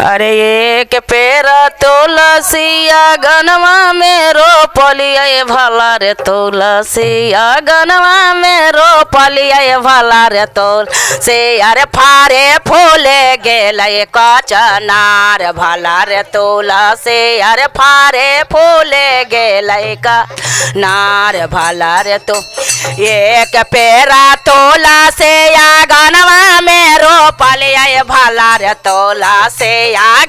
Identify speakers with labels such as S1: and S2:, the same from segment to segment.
S1: अरे एक पेड़ तुलसिया गनवा में रोपलिया भला रे तुलसिया गनवा में रोपलिया भला रे तोल से अरे फारे फूले गेले कचनार भला रे तुलसी अरे फारे फूले गेले का नार भला रे तो एक पेड़ा तुलसिया गनवा में रोपलिया भला रे तुलसी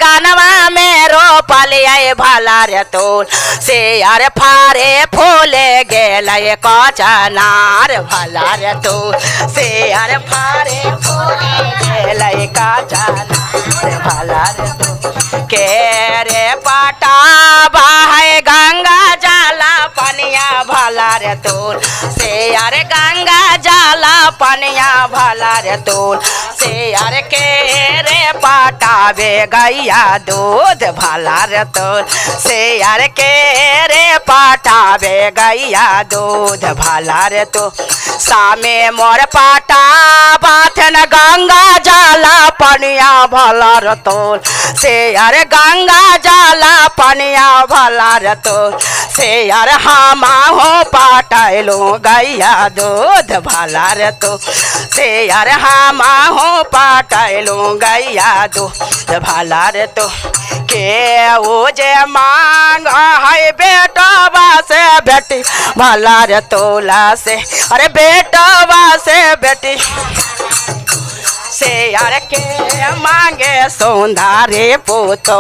S1: गनवा में रोपलिया भला रे तोल से अरे फारे फूले गेले कचनार भला रे तोल से अरे फारे फूले गेले कचनार भला रे तोल के रे पटा बहे गंगा जाला पनिया भला रे तोल से अरे गंगा जाला पनिया भला रे तोल से अरे के रे पटावे गैया दूध भला रे तोल से अरे के रे पटावे गैया दूध भला रे तो सामे मोर पाटा बाथन गंगा जाला पनिया भला रे तोल से अरे गंगा जाला पनिया भला रे तोल से अरे हामा हो पाटाइलो गैया दूध भला रे तो से अरे हामा हो पाटाइलो गैया दूध भला रे तो के वो जे मांग है बेटवा से बेटी भला रे तोला से अरे बेटवा से बेटी से यार के मांगे सौंदर्य पोतो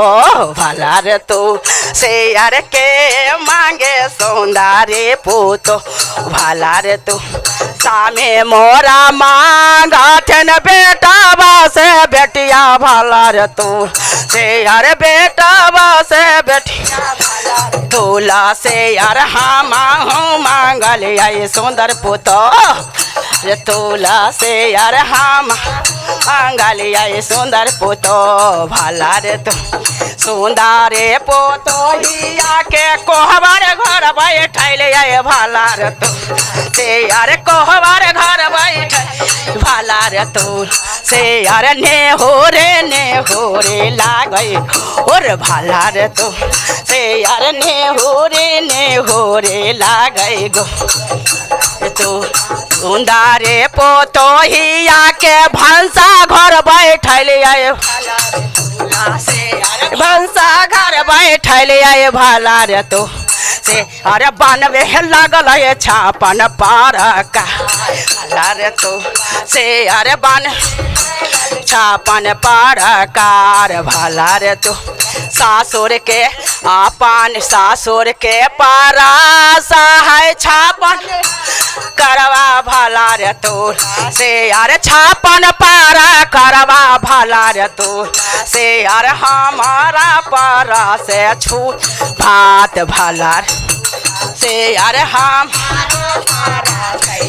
S1: भला रे तो से यार के मांगे सौंदर्य पोतो भला रे तो सामे मोरा मांगा थन बेटवा से बेटिया भला रे तो से यार बेटवा से बेटिया तोला से यार हम मांगल आई सुंदर पोतो रे तोला से यार हम अंगलिया सुंदर पोतो भला रे तो सुंदर पोतो हिया के कोहबर घर बैठले आए भला रे तो से यार कोहबर घर बैठे भला रे तो से यार ने हो रे लागे और भला रे तो से यार ने हो रे लागे गो तो सुंदरे पोतो हिया के भंसा घर बैठले आए भंसा घर बैठले आए भला रे तो से अरे बनवे लगल है छापन पार का भला रे तो से अरे बन छापन पार कार भला रे तो सासुर के आपन सासुर के पारा है छापन करवा भला रे तोर से यार छापन पारा करवा भला रे तोर से यार हमारा पारा से छूट भात भला से यार हम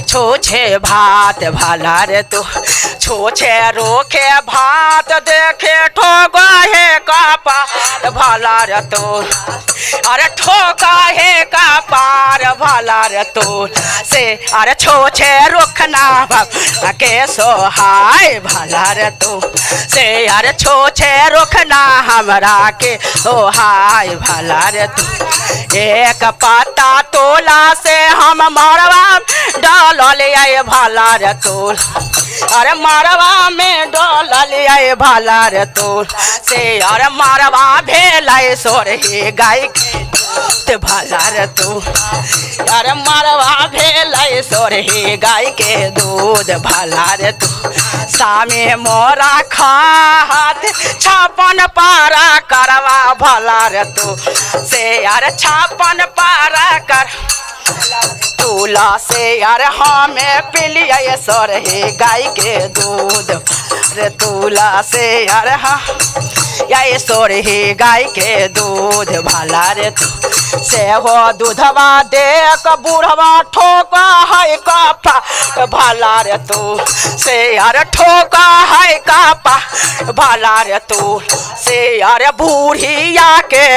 S1: छोछे भात भला रे तो छोछे रोखे भात देखे ठोका है कपार भला रे तो अरे ठोका है कपार भला रे तो से अरे छोछे रोखना के सोहाय भला रे तो से अरे छोछे रोखना हमरा के सोहाय भला रे तो एक पाता तोला से हम मरवा डाल लिया भला रे तोल अरे मरवा में डाल लिया भला रे तोल से अरे मरवा भेला सोर हे गाय के भला रे तू अरे मरवा भेला सोर हे गाय के दूध भला रे तू सामे मोरा खात छापन पारा करवा भला रे तू से अरे छापन पारा कर तोला से यार हमें पिलिया सर हे गाय के दूध रे तोला से यार हाँ या सोर हे गाय के दूध भला रे तू से हो दूधवा देख बूढ़वा ठोका है कापा भला रे तू से यार ठोका है कापा भला रे तू से यार बूढ़िया के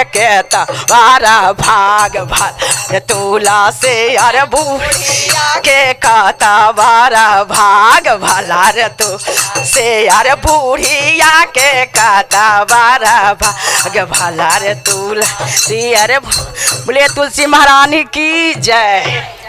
S1: तारा भाग भला तोला से यार बूढ़िया के काता बारा भाग भला रे तू से यार बूढ़िया के काता हमारा भाग्य भला रे तुलसी। अरे बोले तुलसी महारानी की जय।